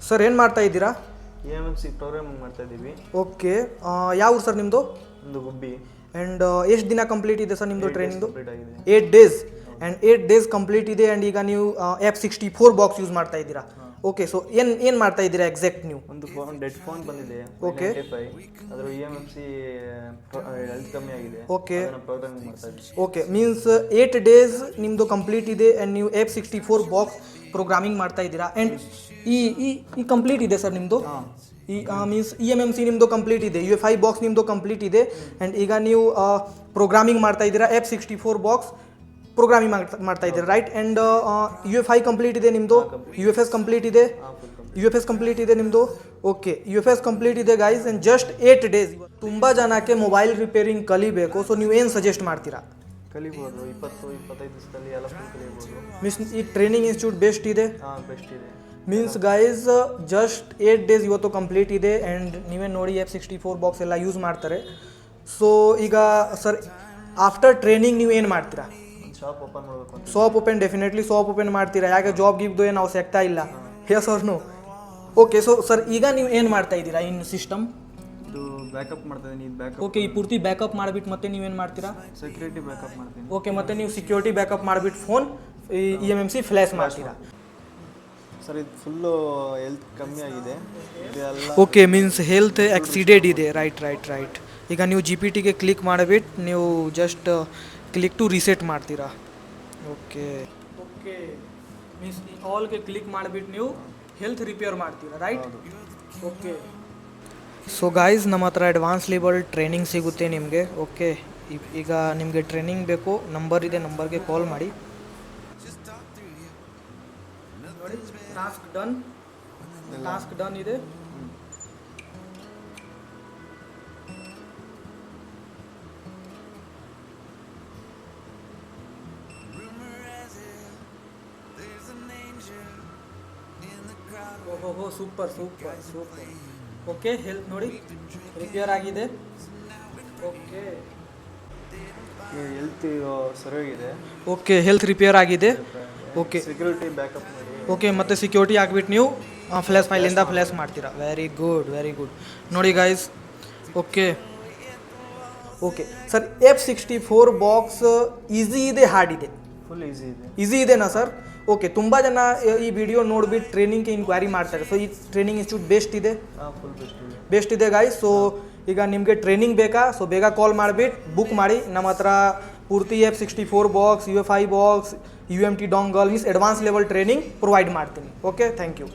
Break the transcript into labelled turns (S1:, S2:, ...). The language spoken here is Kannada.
S1: ಸರ್ ಏನು ಮಾಡ್ತಾ ಇದ್ದೀರಾ?
S2: EMMC ಪ್ರೋಗ್ರಾಮಿಂಗ್ ಮಾಡ್ತಾ ಇದ್ದೀವಿ.
S1: ಓಕೆ, ಯಾವ ಊರು ಸರ್ ನಿಮ್ಮದು?
S2: ಒಂದು ಗುಬ್ಬಿ.
S1: ಆ್ಯಂಡ್ ಎಷ್ಟು ದಿನ ಕಂಪ್ಲೀಟ್ ಇದೆ ಸರ್ ನಿಮ್ಮದು training?
S2: 8
S1: days. And 8 days complete ಇದೆ. ಆ್ಯಂಡ್ ಈಗ ನೀವು F64 ಬಾಕ್ಸ್ ಯೂಸ್ ಮಾಡ್ತಾ ಇದ್ದೀರಾ. ಓಕೆ, ಸೊ ಏನು ಮಾಡ್ತಾ ಇದ್ದೀರಾ ಎಕ್ಸಾಕ್ಟ್ ನೀವು?
S2: ಒಂದು ಡೆಡ್ ಫೋನ್ ಬಂದಿದೆ.
S1: ಓಕೆ,
S2: ಅದರ EMMC ಹೆಲ್ತ್ ಕಮ್ಮಿ ಆಗಿದೆ.
S1: ಓಕೆ,
S2: ಪ್ರೋಗ್ರಾಮಿಂಗ್ ಮಾಡ್ತಾ ಇದ್ದೀವಿ.
S1: ಓಕೆ, ಮೀನ್ಸ್ 8 days ನಿಮ್ಮದು ಕಂಪ್ಲೀಟ್ ಇದೆ ಆ್ಯಂಡ್ ನೀವು F64 ಬಾಕ್ಸ್ ಪ್ರೋಗ್ರಾಮಿಂಗ್ ಮಾಡ್ತಾ ಇದ್ದೀರಾ. ಆ್ಯಂಡ್ ಈ ಕಂಪ್ಲೀಟ್ ಇದೆ ಸರ್ ನಿಮ್ಮದು? ಈ ಮೀನ್ಸ್ EMMC ನಿಮ್ಮದು ಕಂಪ್ಲೀಟ್ ಇದೆ, UEFI ಬಾಕ್ಸ್ ನಿಮ್ಮದು ಕಂಪ್ಲೀಟ್ ಇದೆ. ಆ್ಯಂಡ್ ಈಗ ನೀವು ಪ್ರೋಗ್ರಾಮಿಂಗ್ ಮಾಡ್ತಾ ಇದ್ದೀರಾ, F64 ಬಾಕ್ಸ್ ಪ್ರೋಗ್ರಾಮಿಂಗ್ ಮಾಡ್ತಾ ಇದ್ದೀರಾ, ರೈಟ್? ಆ್ಯಂಡ್ UEFI ಕಂಪ್ಲೀಟ್ ಇದೆ ನಿಮ್ಮದು, UFS ಕಂಪ್ಲೀಟ್ ಇದೆ, UFS ಕಂಪ್ಲೀಟ್ ಇದೆ ನಿಮ್ಮದು. ಓಕೆ, UFS ಕಂಪ್ಲೀಟ್ ಇದೆ ಗೈಸ್. And just 8 days. ತುಂಬ ಜನಕ್ಕೆ ಮೊಬೈಲ್ ರಿಪೇರಿಂಗ್ ಕಲಿಬೇಕು, ಸೊ ನೀವು ಏನು ಸಜೆಸ್ಟ್ ಮಾಡ್ತೀರಾ?
S2: ಕಲಿಬೋದು, 20-25 ದಿವಸದಲ್ಲಿ ಎಲ್ಲ ಫುಲ್ ಕಲಿಬೋದು.
S1: ಮೀನ್ಸ್ ಈ ಟ್ರೈನಿಂಗ್ ಇನ್ಸ್ಟಿಟ್ಯೂಟ್ ಬೆಸ್ಟ್ ಇದೆ?
S2: ಬೆಸ್ಟ್ ಇದೆ.
S1: ಮೀನ್ಸ್ ಗೈಸ್ ಜಸ್ಟ್ 8 days ಇವತ್ತು ಕಂಪ್ಲೀಟ್ ಇದೆ. ಆ್ಯಂಡ್ ನೀವೇ ನೋಡಿ F64 ಬಾಕ್ಸ್ ಎಲ್ಲ ಯೂಸ್ ಮಾಡ್ತಾರೆ. ಸೊ ಈಗ ಸರ್ ಆಫ್ಟರ್ ಟ್ರೈನಿಂಗ್ ನೀವು ಏನು ಮಾಡ್ತೀರಾ?
S2: ಶಾಪ್ ಓಪನ್ ಮಾಡಬೇಕು.
S1: Shop open, definitely shop open ಮಾಡ್ತೀರಾ, ಯಾಕೆ ಜಾಬ್ ಗಿಬ್ದು ಏನು ಅವಶ್ಯ ಆಗ್ತಾ ಇಲ್ಲ. Yes or no? Okay, so sir ಈಗ ನೀವು ಏನು ಮಾಡ್ತಾ ಇದ್ದೀರಾ ಇನ್ ಸಿಸ್ಟಮ್?
S2: ಇದು ಬ್ಯಾಕಪ್ ಮಾಡ್ತಾ ಇದ್ದೀನಿ. ಬ್ಯಾಕಪ್.
S1: ಓಕೆ, ಈ ಪೂರ್ತಿ ಬ್ಯಾಕಪ್ ಮಾಡಿಬಿಟ್ಟು ಮತ್ತೆ ನೀವೇನು ಮಾಡ್ತೀರಾ?
S2: ಸೆಕ್ಯೂರಿಟಿ ಬ್ಯಾಕಪ್ ಮಾಡ್ತೀನಿ.
S1: ಓಕೆ, ಮತ್ತೆ ನೀವು ಸೆಕ್ಯೂರಿಟಿ ಬ್ಯಾಕಪ್ ಮಾಡಿಬಿಟ್ಟು ಫೋನ್ EMMC ಫ್ಲ್ಯಾಶ್ ಮಾಡ್ತೀರಾ?
S2: ಸರ್ ಇದು ಫುಲ್ಲು ಹೆಲ್ತ್ ಕಮ್ಮಿ ಆಗಿದೆ ಇದೆಲ್ಲ.
S1: ಓಕೆ, ಮೀನ್ಸ್ ಹೆಲ್ತ್ ಆಕ್ಸಿಡೆಂಟ್ ಇದೆ, ರೈಟ್. ಈಗ ನೀವು GPT ಕ್ಲಿಕ್ ಮಾಡಿಬಿಟ್ಟು ನೀವು ಜಸ್ಟ್ ಕ್ಲಿಕ್ ಟು ರಿಸೆಟ್ ಮಾಡ್ತೀರಾ. ಓಕೆ, ಮೀನ್ಸ್ ಆಲ್ಗೆ ಕ್ಲಿಕ್ ಮಾಡಿಬಿಟ್ಟು ನೀವು ಹೆಲ್ತ್ ರಿಪೇರ್ ಮಾಡ್ತೀರಾ, ರೈಟ್? ಓಕೆ, ಸೊ ಗಾಯ್ಸ್ ನಮ್ಮ ಹತ್ರ ಅಡ್ವಾನ್ಸ್ ಲೆವೆಲ್ ಟ್ರೈನಿಂಗ್ ಸಿಗುತ್ತೆ ನಿಮಗೆ. ಓಕೆ, ಈಗ ನಿಮಗೆ ಟ್ರೈನಿಂಗ್ ಬೇಕು, ನಂಬರ್ ಇದೆ, ನಂಬರ್ಗೆ ಕಾಲ್ ಮಾಡಿ. ನೋಡಿ, ಟಾಸ್ಕ್ ಡನ್ ಇದೆ. ಓಹೋ, ಸೂಪರ್. ಓಕೆ, ಹೆಲ್ತ್ ನೋಡಿ ರಿಪೇರ್ ಆಗಿದೆ. ಓಕೆ,
S2: ಹೆಲ್ತ್ ಸರಿಯಾಗಿದೆ.
S1: ಓಕೆ, ಹೆಲ್ತ್ ರಿಪೇರ್ ಆಗಿದೆ. ಓಕೆ,
S2: ಸೆಕ್ಯೂರಿಟಿ ಬ್ಯಾಕಪ್ ಮಾಡಿ.
S1: ಓಕೆ, ಮತ್ತೆ ಸೆಕ್ಯೂರಿಟಿ ಆಗಿಬಿಟ್ಟು ನೀವು ಫ್ಲ್ಯಾಶ್ ಫೈಲಿಂದ ಫ್ಲ್ಯಾಶ್ ಮಾಡ್ತೀರಾ. Very good. ನೋಡಿ guys. Okay sir, F64 box easy ಇದೆ, ಹಾರ್ಡ್ ಇದೆ?
S2: ಫುಲ್
S1: ಈಸಿ ಇದೆನಾ ಸರ್? ಓಕೆ, ತುಂಬ ಜನ ಈ ವಿಡಿಯೋ ನೋಡಿಬಿಟ್ಟು ಟ್ರೈನಿಂಗ್ಗೆ ಇನ್ಕ್ವೈರಿ ಮಾಡ್ತಾರೆ. ಸೊ ಈ ಟ್ರೈನಿಂಗ್ ಇನ್ಸ್ಟಿಟ್ಯೂಟ್ ಬೆಸ್ಟ್ ಇದೆ?
S2: ಫುಲ್
S1: ಬೆಸ್ಟ್ ಇದೆ ಗೈಸ್. ಸೊ ಈಗ ನಿಮಗೆ ಟ್ರೈನಿಂಗ್ ಬೇಕಾ? ಸೊ ಬೇಗ ಕಾಲ್ ಮಾಡಿಬಿಟ್ಟು ಬುಕ್ ಮಾಡಿ. ನಮ್ಮ ಹತ್ರ ಪೂರ್ತಿ F64 box, UEFI box, UMT dongle means advance level training provide ಮಾಡ್ತೀನಿ. Okay, thank you.